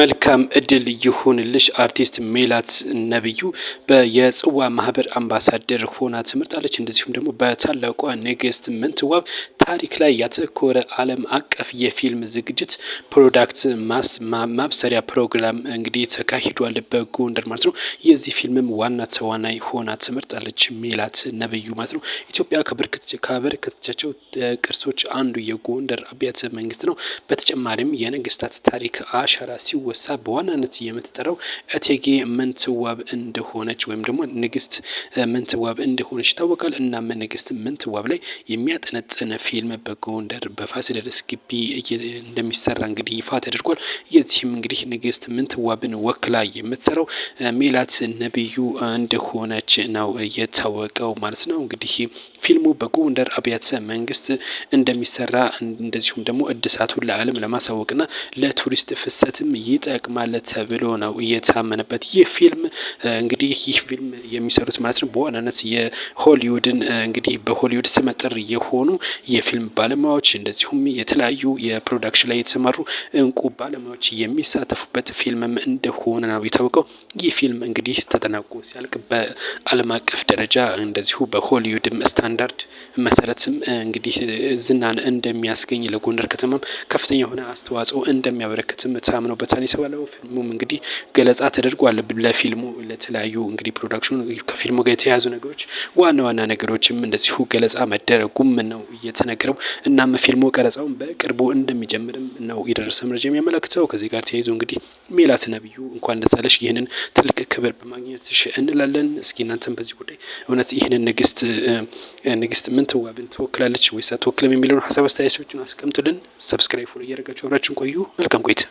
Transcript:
መልካም እድል ይሁንልሽ። አርቲስት ሜላት ነብዩ የጽዋ ማህበር አምባሳደር ሆና ትመርጣለች። እንደዚሁም ደግሞ በታላቋ ንግስት ምንትዋብ ታሪክ ላይ ያተኮረ ዓለም አቀፍ የፊልም ዝግጅት ፕሮዳክት ማብሰሪያ ፕሮግራም እንግዲህ ተካሂዷል በጎንደር ማለት ነው። የዚህ ፊልምም ዋና ተዋናይ ሆና ትመርጣለች ሜላት ነብዩ ማለት ነው። ኢትዮጵያ ካበረከተቻቸው ቅርሶች አንዱ የጎንደር አብያተ መንግስት ነው። በተጨማሪም የነገስታት ታሪክ አሻራ ሲወሳ በዋናነት የምትጠራው እቴጌ ምንትዋብ እንደሆነች ወይም ደግሞ ንግስት ምንትዋብ እንደሆነች ይታወቃል። እናም ንግስት ምንትዋብ ላይ የሚያጠነጥን ፊልም በጎንደር በፋሲለደስ ግቢ እንደሚሰራ እንግዲህ ይፋ ተደርጓል። የዚህም እንግዲህ ንግስት ምንትዋብን ወክላ የምትሰራው ሜላት ነብዩ እንደሆነች ነው የታወቀው ማለት ነው። እንግዲህ ፊልሙ በጎንደር አብያተ መንግስት እንደሚሰራ እንደዚሁም ደግሞ እድሳቱን ለዓለም ለማሳወቅና ለቱሪስት ፍሰትም ይጠቅማል ተብሎ ነው እየታመነበት። ይህ ፊልም የሚሰሩት ማለት ነው በዋናነት የሆሊውድን እንግዲህ በሆሊውድ ስመጥር የሆኑ የፊልም ባለሙያዎች እንደዚሁም የተለያዩ የፕሮዳክሽን ላይ የተሰማሩ እንቁ ባለሙያዎች የሚሳተፉበት ፊልምም እንደሆነ ነው የታወቀው። ይህ ፊልም እንግዲህ ተጠናቆ ሲያልቅ በዓለም አቀፍ ደረጃ እንደዚሁ በሆሊውድም ስታንዳርድ መሰረትም እንግዲህ ዝናን እንደሚያስገኝ ለጎንደር ከተማም ከፍተኛ የሆነ አስተዋጽኦ እንደሚያበረክትም ታምኖበታል የተባለው። ፊልሙም እንግዲህ ገለጻ ተደርጓል ለፊልሙ ለተለያዩ እንግዲህ ፕሮዳክሽኑ ከፊልሙ ጋር የተያያዙ ነገሮች ዋና ነገሮችም እንደዚሁ ገለጻ መደረጉም ነው እየተነገረው። እናም ፊልሙ ቀረጻውን በቅርቡ እንደሚጀምርም ነው የደረሰ መረጃ የሚያመለክተው። ከዚህ ጋር ተያይዞ እንግዲህ ሜላት ነብዩ እንኳን ደስ አለሽ ይህንን ትልቅ ክብር በማግኘትሽ እንላለን። እስኪ እናንተም በዚህ ጉዳይ እውነት ይህንን ንግስት ምንትዋብን ትወክላለች ወይስ አትወክልም የሚለውን ሀሳብ አስተያየቶችን አስቀምጡልን። ሰብስክራይብ ፎሎ እያደረጋችሁ አብራችሁን ቆዩ። መልካም ቆይታ